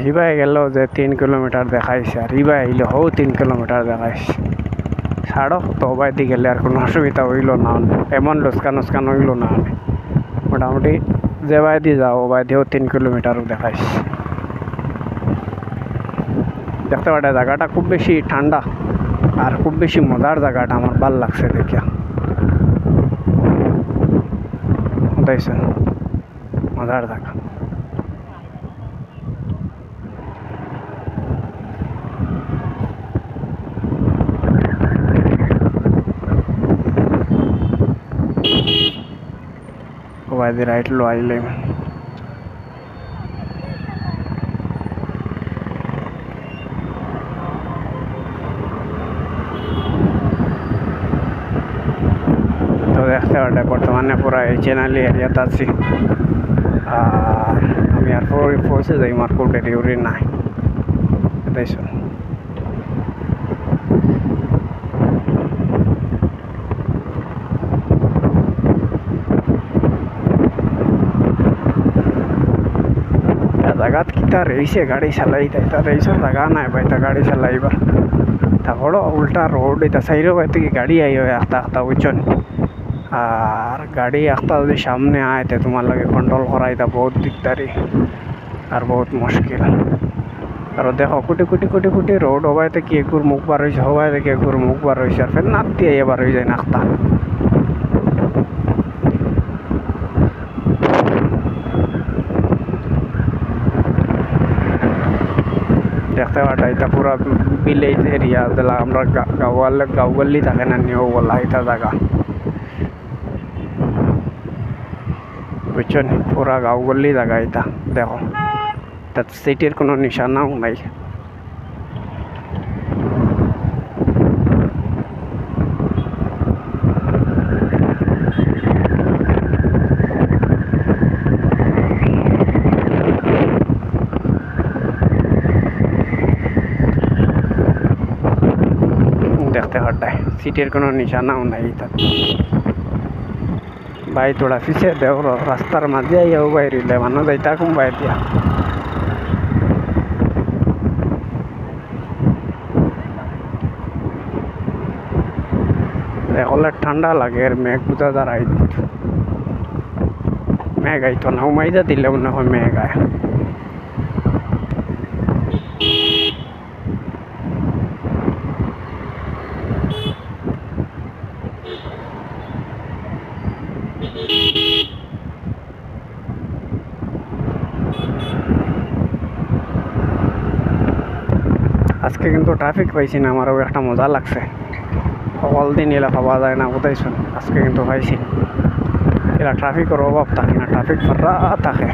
হিবাই গেল যে 3 কিলোমিটার দেখাইছে আর হিবাই আইলে হও 3 কিলোমিটার দেখাইছে ছাড়ো তো বাইদি গেলে আর কোনো অসুবিধা হইল না এমন লোসকান হইল না মোটামুটি যে বাইদি যাও বাইদিও 3 কিলোমিটারও দেখাইছে দেখতে পারে জায়গাটা খুব বেশি ঠান্ডা আর খুব বেশি মজার জায়গাটা আমার ভালো লাগছে দেখিয়া দেখছেন মজার জায়গা বাইদি রাইট লো আইলে দেখতে পারে বর্তমানে পুরা এই চ্যানেল এরিয়াতে আছি আর আমি আর পৌঁছে যাই মার্কেট ডেলিভারি নাই দেখছো জায়গাত কিতা রয়েছে গাড়ি চালাই তা রয়েছে জায়গা নাই ভাই তা গাড়ি চালাইবা তা বড় উল্টা রোড এটা সাইডে ভাই থেকে গাড়ি আই হয় আস্তা বুঝছেন আর গাড়ি একটা যদি সামনে আয় তো তোমার লাগে কন্ট্রোল করা এটা বহুত দিকদারি আর বহুত মুশকিল আর দেখো কোটি রোড হবাই থেকে এগুর মুখ বার হয়েছে হবাই থেকে এগুর মুখ বার হয়েছে আর ফের নাক দিয়ে এবার হয়ে যায় নাকটা দেখতে পাটা এটা পুরা ভিলেজ এরিয়া যেটা আমরা গাঁও গল্লি থাকে না নিয়েও বলা এটা জায়গা বুঝছেন পুরা গাঁও গল্লি জায়গা এটা দেখো তার সিটির কোনো নিশানাও নাই দেখতে হটায় সিটির কোনো নিশানাও নাই তা ভাই তোরা পিছিয়ে দেও রাস্তার মাঝে আইয়াও বাইরিলে মানুষ যাইতা কম বাই দিয়া দেখলে ঠান্ডা লাগে আর মেঘ বুঝা দাঁড়াই দিত মেঘ আইতো না উমাইজা দিলে মনে হয় মেঘ আয় আজকে কিন্তু ট্রাফিক পাইছি না আমারও একটা মজা লাগছে সকল দিন এলা পাওয়া যায় না বুঝাইছেন আজকে কিন্তু পাইছি এলা ট্রাফিকের অভাব থাকে না ট্রাফিক ফাটা থাকে